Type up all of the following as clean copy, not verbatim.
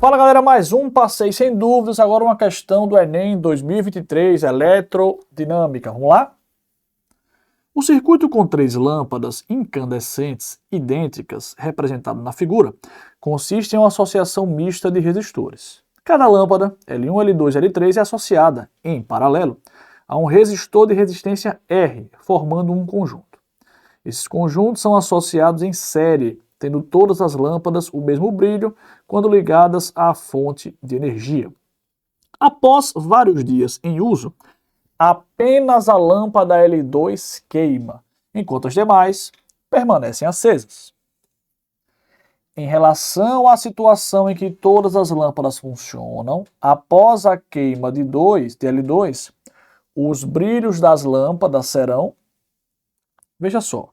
Fala galera, mais um Passei Sem Dúvidas, agora uma questão do Enem 2023, Eletrodinâmica. Vamos lá? O circuito com 3 lâmpadas incandescentes idênticas, representado na figura, consiste em uma associação mista de resistores. Cada lâmpada, L1, L2 e L3, é associada, em paralelo, a um resistor de resistência R, formando um conjunto. Esses conjuntos são associados em série, tendo todas as lâmpadas o mesmo brilho quando ligadas à fonte de energia. Após vários dias em uso, apenas a lâmpada L2 queima, enquanto as demais permanecem acesas. Em relação à situação em que todas as lâmpadas funcionam, após a queima de L2, os brilhos das lâmpadas serão... Veja só,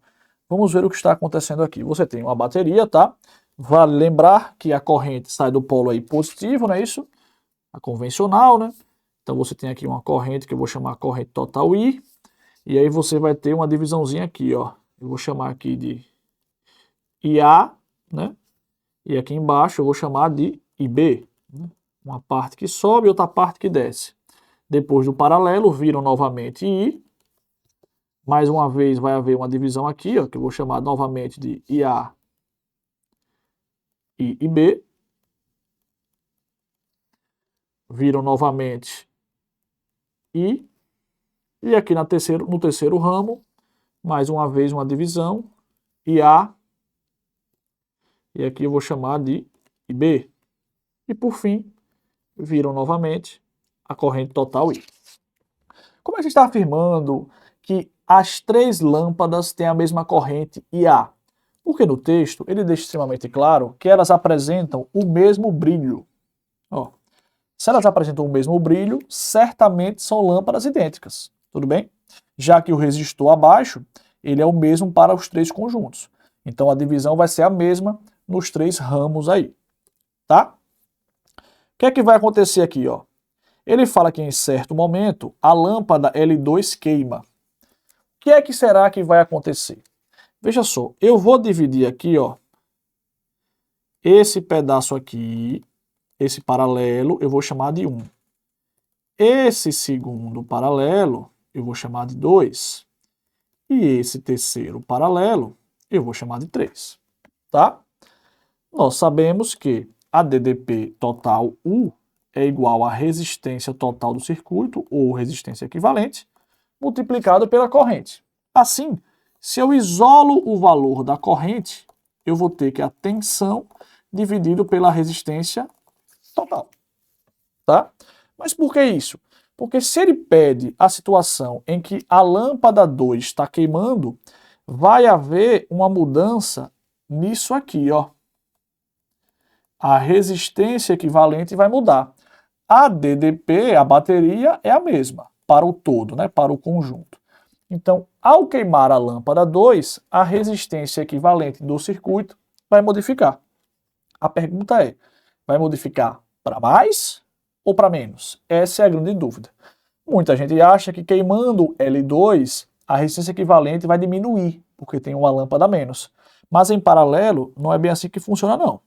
vamos ver o que está acontecendo aqui. Você tem uma bateria, tá? Vale lembrar que a corrente sai do polo aí positivo, não é isso? A convencional, né? Então você tem aqui uma corrente que eu vou chamar corrente total I. E aí você vai ter uma divisãozinha aqui, ó. Eu vou chamar aqui de IA, né? E aqui embaixo eu vou chamar de IB. Né? Uma parte que sobe e outra parte que desce. Depois do paralelo, viram novamente I. Mais uma vez vai haver uma divisão aqui, ó, que eu vou chamar novamente de IA e IB. Viram novamente I. E aqui no terceiro ramo, mais uma vez uma divisão, IA. E aqui eu vou chamar de IB. E por fim, viram novamente a corrente total I. Como é que está afirmando que as 3 lâmpadas têm a mesma corrente IA? Porque no texto ele deixa extremamente claro que elas apresentam o mesmo brilho. Ó, se elas apresentam o mesmo brilho, certamente são lâmpadas idênticas, tudo bem? Já que o resistor abaixo, ele é o mesmo para os 3 conjuntos. Então a divisão vai ser a mesma nos 3 ramos aí, tá? O que é que vai acontecer aqui, ó? Ele fala que em certo momento a lâmpada L2 queima. O que é que será que vai acontecer? Veja só, eu vou dividir aqui, ó, esse pedaço aqui, esse paralelo, eu vou chamar de 1. Esse segundo paralelo, eu vou chamar de 2. E esse terceiro paralelo, eu vou chamar de 3. Tá? Nós sabemos que a DDP total U é igual à resistência total do circuito, ou resistência equivalente, multiplicado pela corrente. Assim, se eu isolo o valor da corrente, eu vou ter que a tensão dividido pela resistência total. Tá? Mas por que isso? Porque se ele pede a situação em que a lâmpada 2 está queimando, vai haver uma mudança nisso aqui, ó. A resistência equivalente vai mudar. A DDP, a bateria, é a mesma para o todo, né? Para o conjunto. Então, ao queimar a lâmpada 2, a resistência equivalente do circuito vai modificar. A pergunta é, vai modificar para mais ou para menos? Essa é a grande dúvida. Muita gente acha que queimando L2, a resistência equivalente vai diminuir, porque tem uma lâmpada a menos. Mas em paralelo, não é bem assim que funciona, não.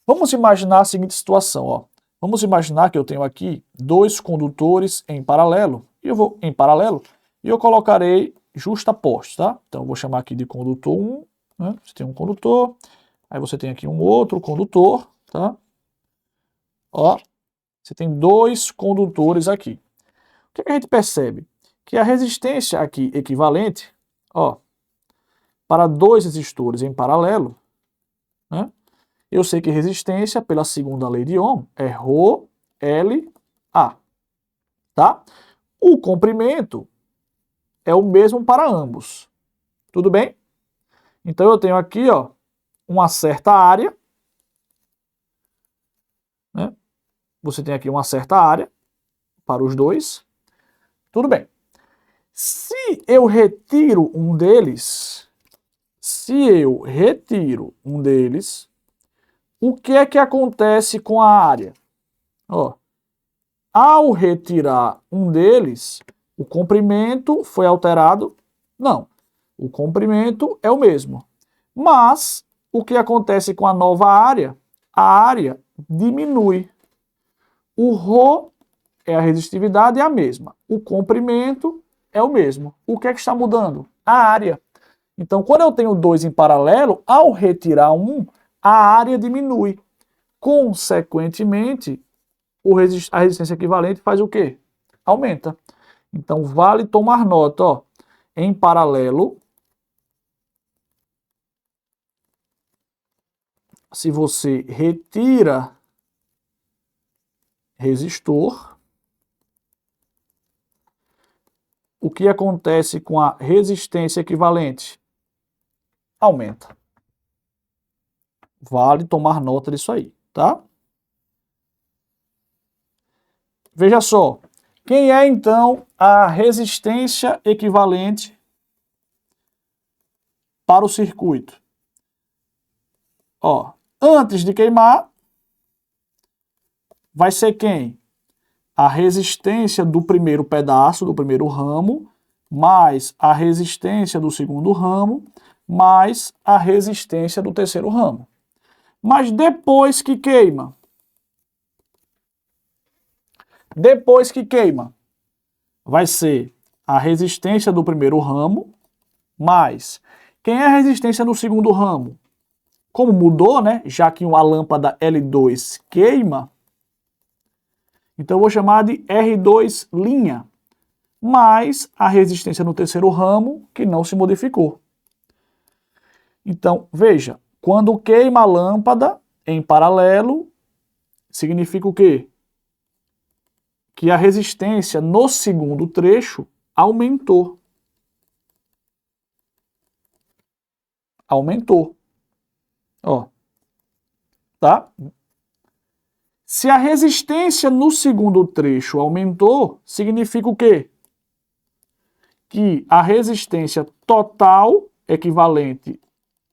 Vamos imaginar a seguinte situação, ó. Vamos imaginar que eu tenho aqui 2 condutores em paralelo, e eu colocarei justapostos, tá? Então eu vou chamar aqui de condutor 1, né? Você tem um condutor, aí você tem aqui um outro condutor, tá? Ó, você tem 2 condutores aqui. O que a gente percebe? Que a resistência aqui equivalente, ó, para 2 resistores em paralelo, né? Eu sei que resistência, pela segunda lei de Ohm, é ρLA, tá? O comprimento é o mesmo para ambos, tudo bem? Então eu tenho aqui, ó, uma certa área, né? Você tem aqui uma certa área para os 2, tudo bem. Se eu retiro um deles, o que é que acontece com a área? Ó, ao retirar um deles, o comprimento foi alterado? Não, o comprimento é o mesmo. Mas o que acontece com a nova área? A área diminui. O ρ é a resistividade, é a mesma. O comprimento é o mesmo. O que é que está mudando? A área. Então, quando eu tenho dois em paralelo, ao retirar um, a área diminui. Consequentemente, a resistência equivalente faz o quê? Aumenta. Então, vale tomar nota, ó. Em paralelo, se você retira resistor, o que acontece com a resistência equivalente? Aumenta. Vale tomar nota disso aí, tá? Veja só, quem é então a resistência equivalente para o circuito? Ó, antes de queimar, vai ser quem? A resistência do primeiro pedaço, do primeiro ramo, mais a resistência do segundo ramo, mais a resistência do terceiro ramo. Mas depois que queima, vai ser a resistência do primeiro ramo, mais quem é a resistência do segundo ramo? Como mudou, né? Já que a lâmpada L2 queima, então eu vou chamar de R2', mais a resistência no terceiro ramo, que não se modificou. Então, veja, quando queima a lâmpada em paralelo, significa o quê? Que a resistência no segundo trecho aumentou. Aumentou. Ó. Tá? Se a resistência no segundo trecho aumentou, significa o quê? Que a resistência total equivalente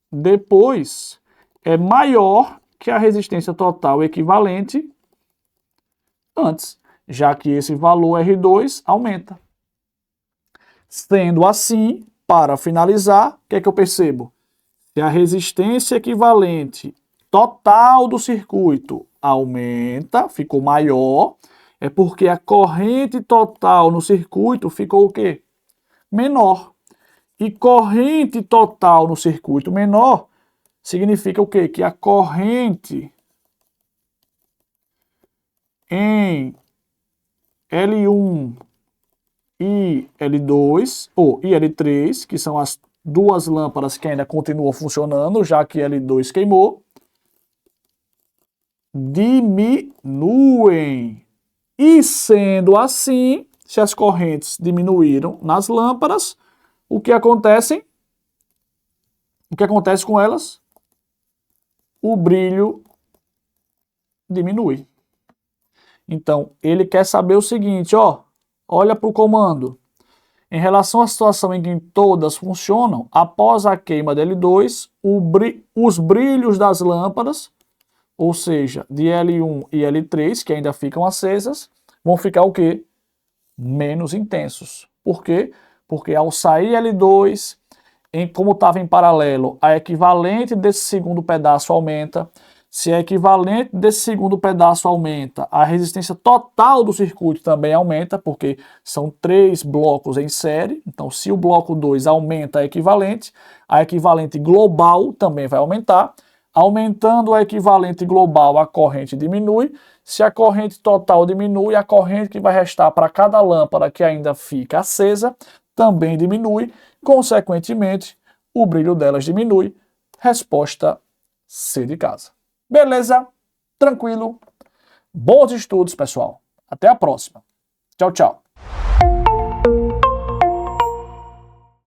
depois é maior que a resistência total equivalente antes, já que esse valor R2 aumenta. Sendo assim, para finalizar, o que é que eu percebo? Se a resistência equivalente total do circuito aumenta, ficou maior, é porque a corrente total no circuito ficou o quê? Menor. E corrente total no circuito menor significa o quê? Que a corrente em L1 e L2, ou e L3, que são as duas lâmpadas que ainda continuam funcionando, já que L2 queimou, diminuem. E sendo assim, se as correntes diminuíram nas lâmpadas, o que acontece? O que acontece com elas? O brilho diminui. Então, ele quer saber o seguinte, ó, olha para o comando. Em relação à situação em que todas funcionam, após a queima de L2, os brilhos das lâmpadas, ou seja, de L1 e L3, que ainda ficam acesas, vão ficar o quê? Menos intensos. Por quê? Porque ao sair L2, como estava em paralelo, a equivalente desse segundo pedaço aumenta. Se a equivalente desse segundo pedaço aumenta, a resistência total do circuito também aumenta, porque são 3 blocos em série. Então, se o bloco 2 aumenta a equivalente global também vai aumentar. Aumentando a equivalente global, a corrente diminui. Se a corrente total diminui, a corrente que vai restar para cada lâmpada que ainda fica acesa também diminui. Consequentemente, o brilho delas diminui. Resposta C de casa. Beleza? Tranquilo? Bons estudos, pessoal. Até a próxima. Tchau, tchau.